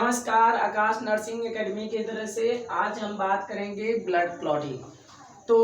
नमस्कार, आकाश nursing academy की तरफ से आज हम बात करेंगे ब्लड क्लॉटिंग। तो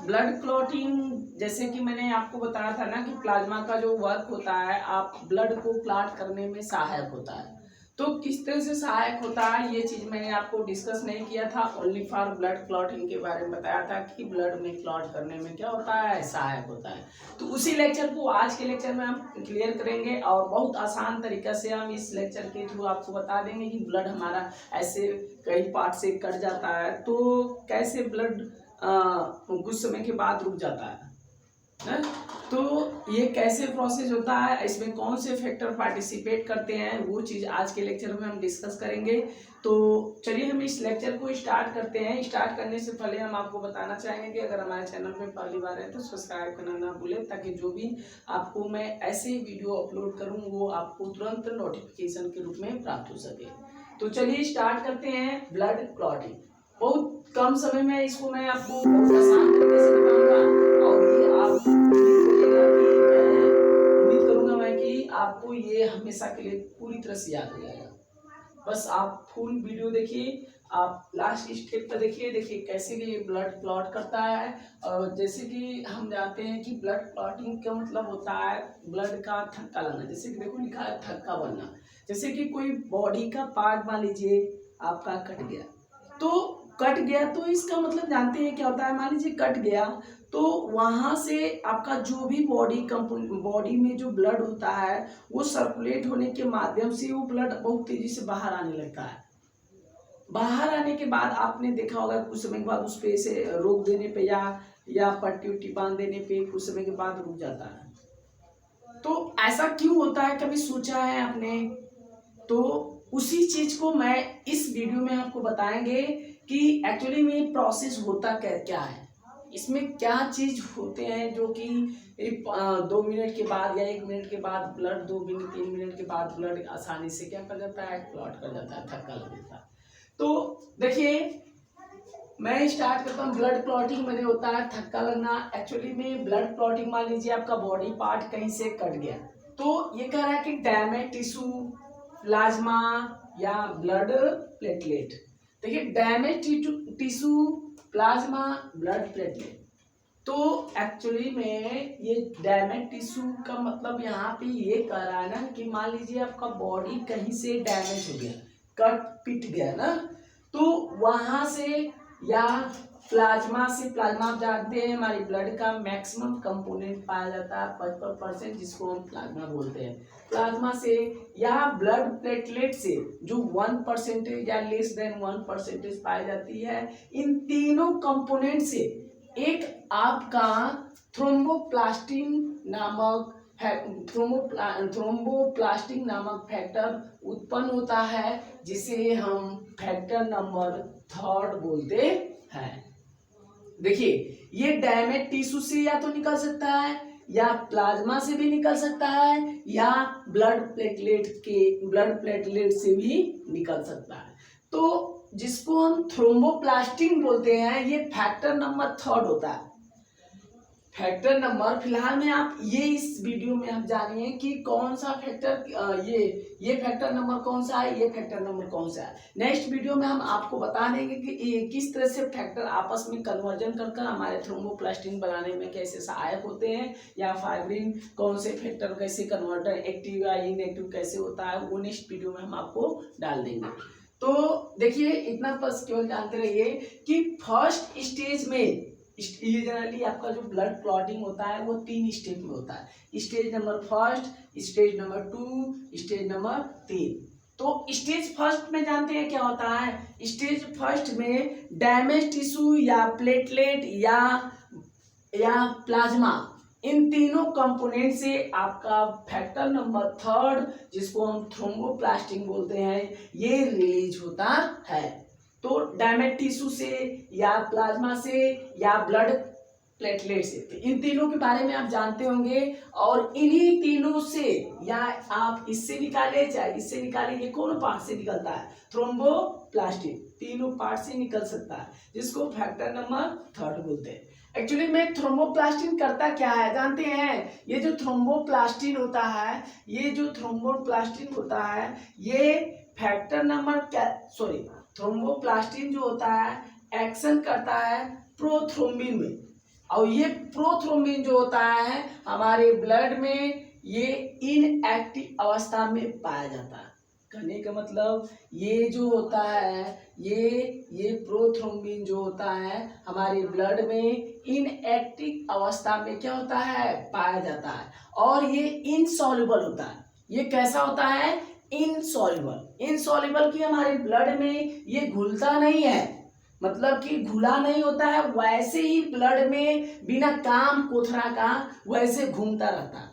ब्लड क्लॉटिंग जैसे कि मैंने आपको बताया था ना कि प्लाज्मा का जो वर्क होता है, आप ब्लड को क्लॉट करने में सहायक होता है। तो किस तरह से सहायक होता है ये चीज़ मैंने आपको डिस्कस नहीं किया था, ओनली फॉर ब्लड क्लॉटिंग के बारे में बताया था कि ब्लड में क्लॉट करने में क्या होता है, सहायक होता है। तो उसी लेक्चर को आज के लेक्चर में हम क्लियर करेंगे और बहुत आसान तरीका से हम इस लेक्चर के थ्रू आपको बता देंगे कि ब्लड हमारा ऐसे कई पार्ट से कट जाता है तो कैसे ब्लड कुछ समय के बाद रुक जाता है। तो ये कैसे प्रोसेस होता है, इसमें कौन से फैक्टर पार्टिसिपेट करते हैं, वो चीज़ आज के लेक्चर में हम डिस्कस करेंगे। तो चलिए हम इस लेक्चर को स्टार्ट करते हैं। स्टार्ट करने से पहले हम आपको बताना चाहेंगे कि अगर हमारे चैनल पे पहली बार है तो सब्सक्राइब करना ना भूलें, ताकि जो भी आपको मैं ऐसे वीडियो अपलोड करूँ वो आपको तुरंत नोटिफिकेशन के रूप में प्राप्त हो सके। तो चलिए स्टार्ट करते हैं। ब्लड क्लॉटिंग बहुत कम समय में इसको मैं आपको आसान तरीके से बताऊंगा और ये आप उम्मीद करूंगा मैं कि आपको ये हमेशा के लिए पूरी तरह से याद हो जाएगा। बस आप फुल वीडियो देखिए, आप लास्ट स्टेप पर देखिए कैसे कि ये ब्लड क्लॉट करता है। और जैसे कि हम जानते हैं कि ब्लड क्लॉटिंग का मतलब होता है ब्लड का थक्का लगना। जैसे कि देखो लिखा है थक्का बनना। जैसे कि कोई बॉडी का पार्ट मान लीजिए आपका कट गया, तो कट गया तो इसका मतलब जानते हैं क्या होता है। मान लीजिए कट गया तो वहां से आपका जो भी बॉडी में जो ब्लड होता है वो सर्कुलेट होने के माध्यम से वो ब्लड बहुत तेजी से बाहर आने लगता है। बाहर आने के बाद आपने देखा होगा कुछ समय के बाद उस पे से रोक देने पे या पट्टी उट्टी बांध देने पे कुछ समय के बाद रुक जाता है। तो ऐसा क्यों होता है, कभी सोचा है आपने? तो उसी चीज को मैं इस वीडियो में आपको बताएंगे कि एक्चुअली में प्रोसेस होता क्या है, इसमें क्या चीज होते हैं जो कि 2 मिनट के बाद या 1 मिनट के बाद ब्लड 2 मिनट 3 मिनट के बाद ब्लड आसानी से क्या कर जाता है, क्लॉट कर जाता है, थक्का लग जाता है। तो देखिए मैं स्टार्ट करता हूँ। ब्लड क्लॉटिंग मैंने होता है थक्का लगना। एक्चुअली में ब्लड क्लॉटिंग मान लीजिए आपका बॉडी पार्ट कहीं से कट गया, तो ये कह रहा है कि डैमेज टिश्यू, प्लाज्मा या ब्लड प्लेटलेट। देखिए damage tissue, plasma, blood platelet. तो एक्चुअली में ये डैमेज टिश्यू का मतलब यहाँ पे ये कह रहा है ना कि मान लीजिए आपका बॉडी कहीं से डैमेज हो गया, कट पिट गया ना, तो वहां से या प्लाज्मा से, प्लाज्मा आप जानते हैं हमारी ब्लड का मैक्सिमम कंपोनेंट पाया जाता है 55%, जिसको हम प्लाज्मा बोलते हैं। प्लाज्मा से या ब्लड प्लेटलेट से जो 1% या लेस देन 1% पाई जाती है। इन तीनों कंपोनेंट से एक आपका थ्रोम्बोप्लास्टिन नामक फैक्टर उत्पन्न होता है, जिसे हम फैक्टर नंबर 3 बोलते हैं। देखिए ये डैमेज टिश्यू से या तो निकल सकता है या प्लाज्मा से भी निकल सकता है या ब्लड प्लेटलेट से भी निकल सकता है। तो जिसको हम थ्रोम्बोप्लास्टिन बोलते हैं, ये फैक्टर नंबर 3 होता है। फैक्टर नंबर फिलहाल में आप ये इस वीडियो में आप जानिए कि कौन सा फैक्टर, ये फैक्टर नंबर कौन सा है, ये फैक्टर नंबर कौन सा है। नेक्स्ट वीडियो में हम आपको बता देंगे कि ये किस तरह से फैक्टर आपस में कन्वर्जन कर हमारे थ्रोम्बोप्लास्टिन बनाने में कैसे सहायक होते हैं, या फाइब्रिन कौन से फैक्टर कैसे कन्वर्टर एक्टिव या इनएक्टिव कैसे होता है, वो नेक्स्ट वीडियो में हम आपको डाल देंगे। तो देखिए इतना बस केवल जानते रहिए कि फर्स्ट स्टेज में ये जनरली आपका जो ब्लड क्लॉटिंग होता है वो 3 स्टेज में होता है। Stage number 1, stage number 2, stage number 3। तो स्टेज फर्स्ट में जानते हैं क्या होता है। स्टेज फर्स्ट में डैमेज टिश्यू या प्लेटलेट या प्लाज्मा, इन तीनों कंपोनेंट से आपका फैक्टर नंबर 3, जिसको हम थ्रोम्बोप्लास्टिन बोलते हैं, ये रिलीज होता है। तो डैमेज टिश्यू से या प्लाज्मा से या ब्लड प्लेटलेट से, तो इन तीनों के बारे में आप जानते होंगे। और इन्हीं तीनों से या आप इससे निकाले चाहे इससे निकाले, ये कौन पार्ट से निकलता है, थ्रोम्बोप्लास्टिन, तीनों पार्ट से निकल सकता है, जिसको फैक्टर नंबर 3 बोलते हैं। एक्चुअली में थ्रोम्बोप्लास्टिन करता क्या है जानते हैं। ये जो थ्रोम्बोप्लास्टिन होता है, ये फैक्टर नंबर क्या, सॉरी, थ्रोम्बोप्लास्टिन जो होता है एक्शन करता है प्रोथ्रोम्बिन में, और ये प्रोथ्रोम्बिन जो होता है हमारे ब्लड में ये इनएक्टिव अवस्था में पाया जाता है। कहने का मतलब ये जो होता है ये प्रोथ्रोम्बिन जो होता है हमारे ब्लड में इनएक्टिव अवस्था में क्या होता है, पाया जाता है, और ये इनसॉल्युबल होता है। ये कैसा होता है, इनसॉल्युबल। इनसॉल्युबल की हमारे ब्लड में ये घुलता नहीं है, मतलब कि घुला नहीं होता है, वैसे ही ब्लड में बिना काम कोथरा का वैसे घूमता रहता है।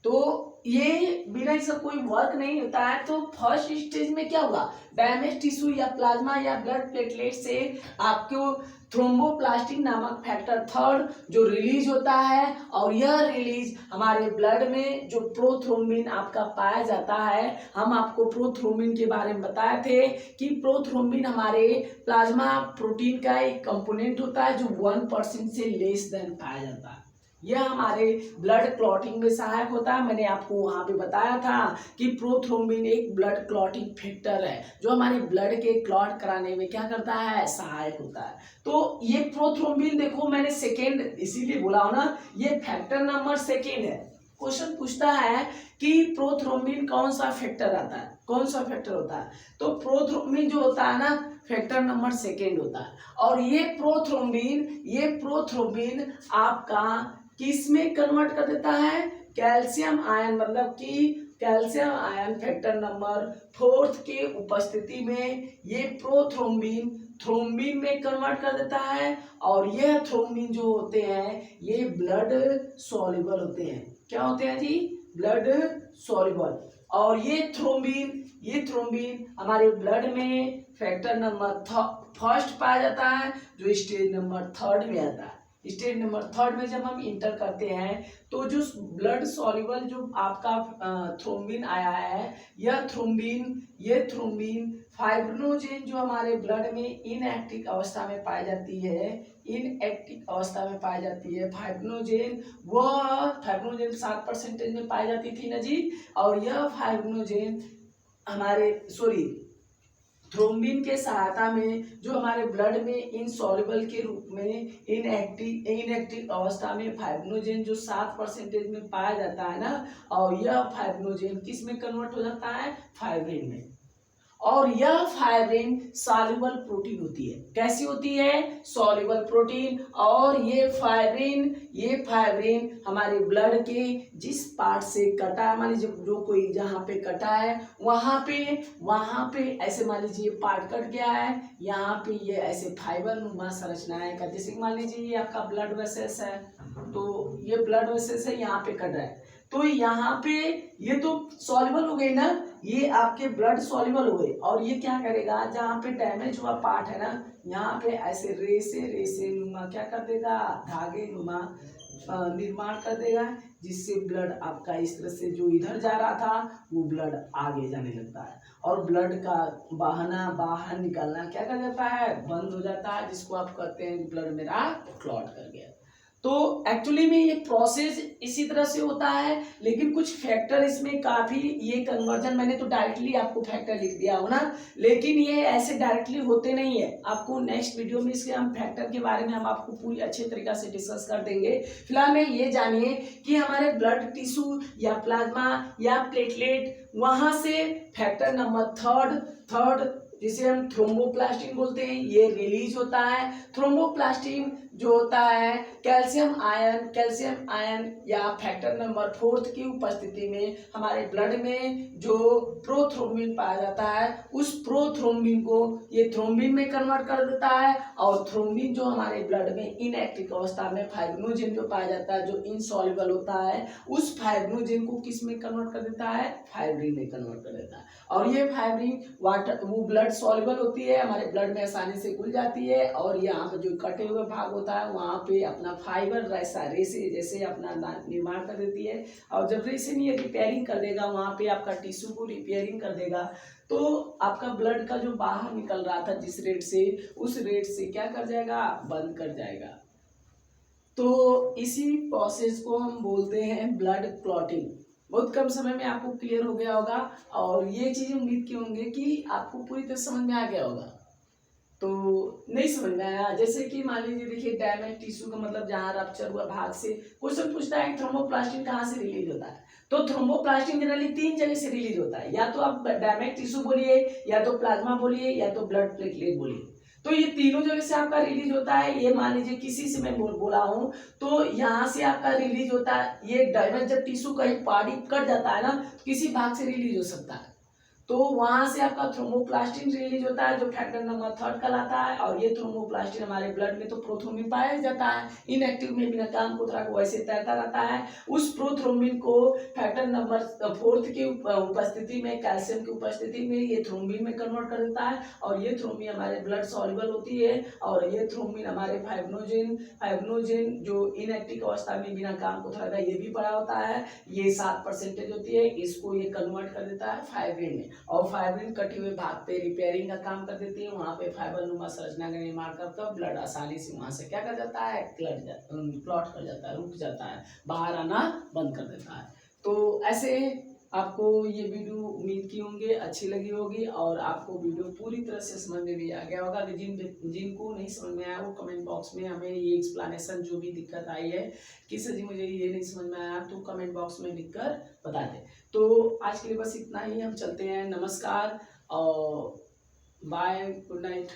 तो ये बिना इसका कोई वर्क नहीं होता है। तो फर्स्ट स्टेज में क्या होगा, डैमेज टिश्यू या प्लाज्मा या ब्लड प्लेटलेट से आपको थ्रोम्बोप्लास्टिन नामक फैक्टर थर्ड जो रिलीज होता है, और यह रिलीज हमारे ब्लड में जो प्रोथ्रोम्बिन आपका पाया जाता है। हम आपको प्रोथ्रोम्बिन के बारे में बताए थे कि प्रोथ्रोम्बिन हमारे प्लाज्मा प्रोटीन का एक कंपोनेंट होता है जो 1% से लेस देन पाया जाता है। यह हमारे ब्लड क्लॉटिंग में सहायक होता है। मैंने आपको वहां पे बताया था कि प्रोथ्रोम्बिन एक ब्लड क्लॉटिंग फैक्टर है जो हमारे ब्लड के क्लॉट कराने में क्या करता है, सहायक होता है। तो ये प्रोथ्रोम्बिन देखो मैंने सेकेंड इसीलिए बोला हूं ना, ये फैक्टर नंबर सेकेंड है। क्वेश्चन पूछता है कि प्रोथ्रोम्बिन कौन सा फैक्टर आता है, कौन सा फैक्टर होता है, तो प्रोथ्रोम्बिन जो होता है ना फैक्टर नंबर सेकेंड होता है। और ये प्रोथ्रोम्बिन आपका किस में कन्वर्ट कर देता है, कैल्शियम आयन, मतलब कि calcium ion factor number fourth के उपस्थिति में ये प्रोथ्रोम्बिन थ्रोम्बिन में कन्वर्ट कर देता है। और यह थ्रोम्बिन जो होते हैं ये ब्लड सॉल्युबल होते हैं। क्या होते हैं जी, ब्लड सॉल्युबल। और ये थ्रोम्बिन हमारे ब्लड में फैक्टर नंबर फर्स्ट पाया जाता है जो स्टेज नंबर थर्ड में आता है। स्टेज नंबर थर्ड में जब हम इंटर करते हैं तो जो ब्लड सॉल्युबल जो आपका थ्रोम्बिन आया है, यह थ्रोम्बिन फाइब्रिनोजेन जो हमारे ब्लड में इनएक्टिव अवस्था में पाई जाती है, इनएक्टिव अवस्था में पाई जाती है फाइब्रिनोजेन, वह फाइब्रिनोजेन 7% में पाई जाती थी ना जी। और यह फाइब्रिनोजेन हमारे थ्रोम्बिन के सहायता में जो हमारे ब्लड में इनसॉल्युबल के रूप में इनएक्टिव अवस्था में फाइब्रिनोजेन जो 7% में पाया जाता है ना, और यह फाइब्रिनोजेन किस में कन्वर्ट हो जाता है, फाइब्रिन में। और यह फाइब्रिन सॉल्युबल प्रोटीन होती है। कैसी होती है, सॉल्युबल प्रोटीन। और ये फाइब्रिन हमारे ब्लड के जिस पार्ट से कटा है, मान लीजिए जो कोई जहाँ पे कटा है वहां पे ऐसे मान लीजिए पार्ट कट गया है, यहाँ पे ये ऐसे फाइबर नुमा संरचनाएं का, जैसे मान लीजिए ये आपका ब्लड वेसल्स है, तो ये ब्लड वेसल्स है, यहाँ पे कट रहा है, तो यहाँ पे ये तो सॉल्युबल हो गई ना, ये आपके ब्लड सॉल्युबल हो गए। और ये क्या करेगा, जहाँ पे डैमेज हुआ पार्ट है ना, यहाँ पे ऐसे रेसे नुमा क्या कर देगा, धागे नुमा निर्माण कर देगा, जिससे ब्लड आपका इस तरह से जो इधर जा रहा था वो ब्लड आगे जाने लगता है, और ब्लड का बहाना बाहर निकलना क्या कर देता है, बंद हो जाता है, जिसको आप कहते हैं ब्लड मेरा क्लॉट कर गया। तो एक्चुअली में ये प्रोसेस इसी तरह से होता है, लेकिन कुछ फैक्टर इसमें काफी, ये कन्वर्जन मैंने तो डायरेक्टली आपको फैक्टर लिख दिया हो ना, लेकिन ये ऐसे डायरेक्टली होते नहीं है। आपको नेक्स्ट वीडियो में इसके हम फैक्टर के बारे में हम आपको पूरी अच्छे तरीके से डिस्कस कर देंगे। फिलहाल में ये जानिए कि हमारे ब्लड टिश्यू या प्लाज्मा या प्लेटलेट वहां से फैक्टर नंबर थर्ड जिसे हम थ्रोम्बोप्लास्टिन बोलते हैं, ये रिलीज होता है। थ्रोम्बोप्लास्टिन जो होता है कैल्शियम आयन या फैक्टर नंबर फोर्थ की उपस्थिति में हमारे ब्लड में जो प्रोथ्रोम्बिन पाया जाता है, उस प्रोथ्रोम्बिन को ये थ्रोम्बिन में कन्वर्ट कर देता है। और थ्रोम्बिन जो हमारे ब्लड में इनएक्टिव अवस्था में फाइब्रिनोजेन जो पाया जाता है, जो इनसॉल्युबल होता है, उस फाइब्रिनोजेन को किस में कन्वर्ट कर देता है, फाइब्रिन में कन्वर्ट कर देता है। और ये फाइब्रिन वो ब्लड सॉल्युबल होती है, हमारे ब्लड में आसानी से घुल जाती है, और यहाँ पे जो कटे हुए भाग होता है वहाँ पे अपना फाइबर रेसे जैसे अपना निर्माण कर देती है। और जब रेसे ये रिपेयरिंग कर देगा, वहाँ पे आपका टिश्यू को रिपेयरिंग कर देगा, तो आपका ब्लड का जो बाहर निकल रहा था जिस रेट से, उस रेट से क्या कर जाएगा, बंद कर जाएगा। तो इसी प्रोसेस को हम बोलते हैं ब्लड क्लॉटिंग। बहुत कम समय में आपको क्लियर हो गया होगा। और ये चीज़ उम्मीद की होंगे कि आपको पूरी तरह समझ में आ गया होगा। तो नहीं समझ में आया, जैसे कि मान लीजिए देखिए डैमेज टिश्यू का मतलब जहाँ रप्चर हुआ भाग से क्वेश्चन पूछता है थ्रोम्बोप्लास्टिन कहाँ से रिलीज होता है। तो थ्रोम्बोप्लास्टिन जनरली 3 जगह से रिलीज होता है, या तो आप डैमेज टिश्यू बोलिए, या तो प्लाज्मा बोलिए, या तो ब्लड प्लेटलेट बोलिए। तो ये तीनों जगह से आपका रिलीज होता है। ये मान लीजिए किसी से मैं बोला हूँ तो यहाँ से आपका रिलीज होता है। ये डैमेज जब टिश्यू कहीं पार्ट कट जाता है ना, किसी भाग से रिलीज हो सकता है, तो वहां से आपका थ्रोम्बोप्लास्टिन रिलीज होता है जो फैक्टर नंबर 3 कहलाता है। और ये थ्रोम्बोप्लास्टिन हमारे ब्लड में तो प्रोथ्रोम्बिन पाया जाता है, इनएक्टिव में बिना काम कोतरा को वैसे तैरता रहता है। उस प्रोथ्रोम्बिन को फैक्टर नंबर 4 की उपस्थिति में, कैल्शियम की उपस्थिति में ये थ्रोम्बिन में कन्वर्ट कर देता है। और ये थ्रोम्बिन हमारे ब्लड सॉल्युबल होती है। और ये थ्रोम्बिन हमारे फाइब्रिनोजेन जो इनएक्टिव अवस्था में बिना काम कोतरा का ये भी पड़ा होता है, ये 7% होती है, इसको ये कन्वर्ट कर देता है फाइब्रिन में। और फाइब्रिन कटे हुए भाग पे रिपेयरिंग का काम कर देती है, वहां पे फाइबर नुमा संरचना का निर्माण करता है। ब्लड आसानी से वहां से क्या कर जाता है, क्लॉट कर जाता है, रुक जाता है, बाहर आना बंद कर देता है। तो ऐसे आपको ये वीडियो उम्मीद की होंगे अच्छी लगी होगी, और आपको वीडियो पूरी तरह से समझ में भी आ गया होगा। कि जिनको नहीं समझ में आया वो कमेंट बॉक्स में हमें ये एक्सप्लेनेशन जो भी दिक्कत आई है कि सर जी मुझे ये नहीं समझ में आया, तो कमेंट बॉक्स में लिखकर बता दें। तो आज के लिए बस इतना ही, हम चलते हैं, नमस्कार और बाय, गुड नाइट।